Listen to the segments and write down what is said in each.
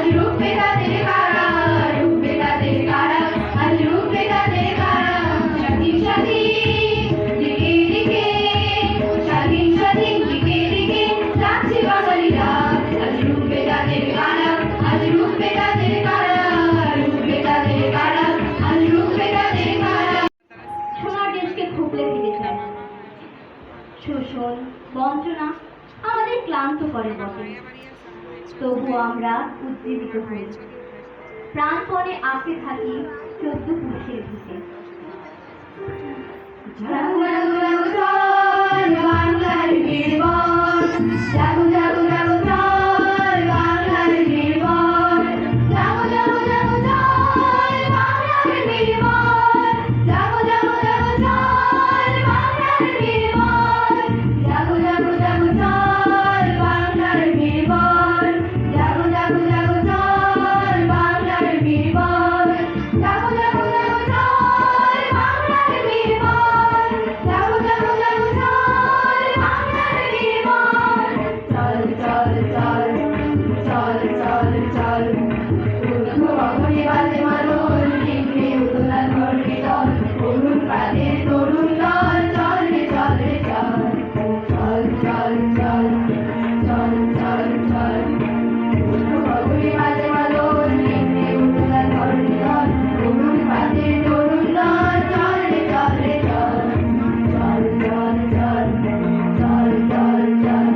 আজ রূপে তাদের কারা, রূপে তাদের কারা, আজ রূপে তাদের কারা। স্বাধীন স্বাধীন দিকে দিকে, স্বাধীন স্বাধীন দিকে দিকে যাচ্ছে বাঙালিরা। আজ রূপে তাদের কারা, আজ রূপে তাদের কারা, রূপে তাদের কারা, আজ রূপে তাদের কারা। সোনার দেশকে খুবলে ফেলেছেন। শোষণ বঞ্চনা আমাদের ক্লান্ত করে বটে, তবু আমরা উজ্জীবিত হই, প্রাণপণে আঁকে থাকি 14 পুরুষের ভিতে। জাগো জাগো জাগো চল বাংলার বীরবল, জাগো জাগো জাগো চল বাংলার বীরবল, জাগো জাগো জাগো চল বাংলার বীরবল, জাগো জাগো জাগো চল বাংলার বীরবল, জাগো জাগো জাগো চল বাংলার বীরবল, জাগো জাগো জাগো চল বাংলার বীরবল, জাগো জাগো জাগো চল বাংলার বীরবল, জাগো জাগো জাগো চল বাংলার বীরবল। চল চল চল চল চল চল গগনে বাজে মাদল, নিভে উতলা ধরণি দল, তরুণ প্রাণের তরুণ দল, চল রে চল রে চল, চল চল চল চল চল চল গগনে বাজে মাদল, নিভে উতলা ধরণি দল, তরুণ প্রাণের তরুণ দল, চল রে চল রে চল, চল চল চল চল চল চল।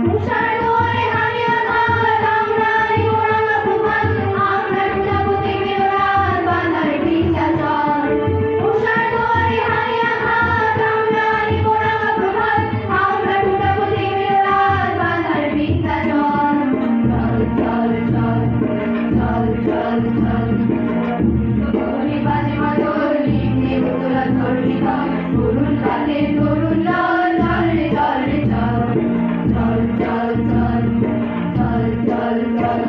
মুষার দুয়ারে হারিয়া ঘাট, আমরা দিব রাঙা প্রভাত, আমরা ঢুকাবো তিমির রাত, বাংলার ভিক্ষা চল। মুষার দুয়ারে হারিয়া ঘাট, আমরা দিব রাঙা প্রভাত, আমরা ঢুকাবো তিমির রাত, বাংলার ভিক্ষা চল। চল চল চল চল চল চল গগনে বাজে মাদল, নিভে উতলা ধরণি দল, তরুণ প্রাণের তরুণ দল, চল রে চল রে চল, চল চল চল চল চল চল।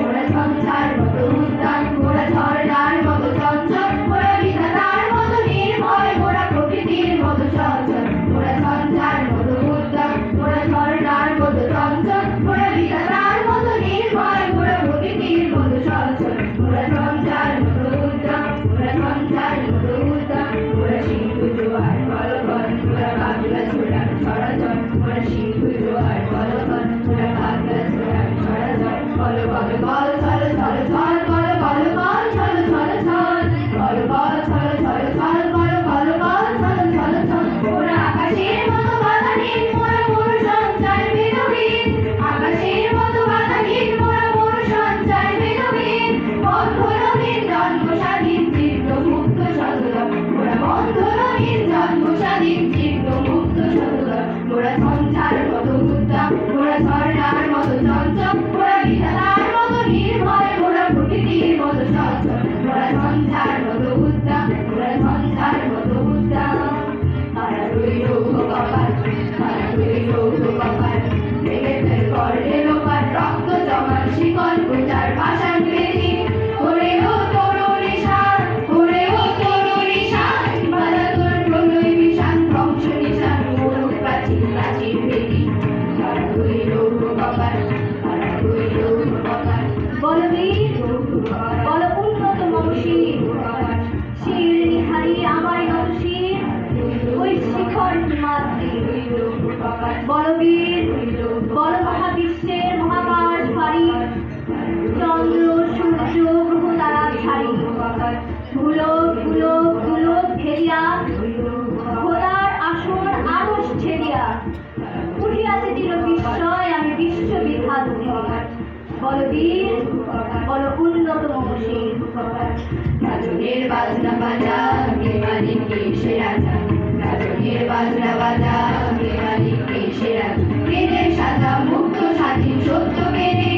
ওরা ঝঞ্ঝার মতো উদ্যান, ওরা ঝর্ণার মতো চঞ্চল, ওরা বিধাতার মতো নির্ভয়, ওরা প্রকৃতির মতো সচল। ওরা ঝঞ্ঝার মতো উদ্যান, ওরা ঝর্ণার মতো চঞ্চল, ওরা বিধাতার মতো নির্ভয়, ওরা প্রকৃতির মতো সচল। ওরা ঝঞ্ঝার মতো উদ্যান, ওরা ঝঞ্ঝার মতো উদ্যান, ওরা সিন্ধু জোয়ার বলবন, ওরা বাংলা ছোড়ার ছড়াচল, ওরা সিন্ধু জোয়ার বলবন, ওরা বাংলা ছোড়ার ছড়াচল। বল বল বল চল চল চল, বল বল বল চল চল চল, বল বল চল চল চল, বল বল বল চল চল চল। ওরা আকাশের মতো বাধাহীন, মোরা মোর সঞ্চার বেদহীন, আকাশের মতো বাধাহীন, মোরা মোর সঞ্চার বেদহীন। বন্ধনহীন জন্ম স্বাধীন চিত্ত মুক্ত সদল, ওরা বন্ধনহীন জন্ম স্বাধীন চিত্ত মুক্ত সদল। ওরা ঝঞ্ঝার মতো উদ্দাম, ওরা ঝর্ণার মতো চঞ্চল, ওরা বিধাতার মতো নির্ভয়, ওরা প্রকৃতির মতো সচল। ওরা ঝঞ্ঝার মতো উদ্দাম, ওরা ঝঞ্ঝার মতো উদ্দাম। তারা রইল কপাল, তারা রইল কপাল, ভেঙে ফেল করলে লোপার, রক্ত জমার শিকল প্রচার পাষাণ বেদি। ওরে ও তরুণী শান, ওরে ও তরুণী শান, বাধা তোর প্রলয় বিষাণ, ধ্বংস নিশান, মোড়ক প্রাচীর প্রাচীর বেদি। তারা রইল কপাল, তারা রইল কপাল। বলবীর বল উন্নত মমশির, শির নিহারি আমার নত শির, ওই শিখর হিমাদ্রি। বলবীর বল মহাবিশ্বের মহাকাশ ভারী, চন্দ্র সূর্য গ্রহ তারা ছাড়ি, ধুলোক ধুলোক ধুলোক ফেরিয়া, খোদার আসন আড়স ছেড়িয়া, উঠিয়াছে চির বিস্ময় আমি বিশ্ববিধাত্রী। বলবীর বল উন্নত মমশির। গাজনের বাজনা বাজা, কে মালিক কে সে রাজা, গাজনের বাজনা বাজা, কে মালিক কে সে রাজা। কেঁদে সাজা মুক্ত স্বাধীন সত্য কেঁদে,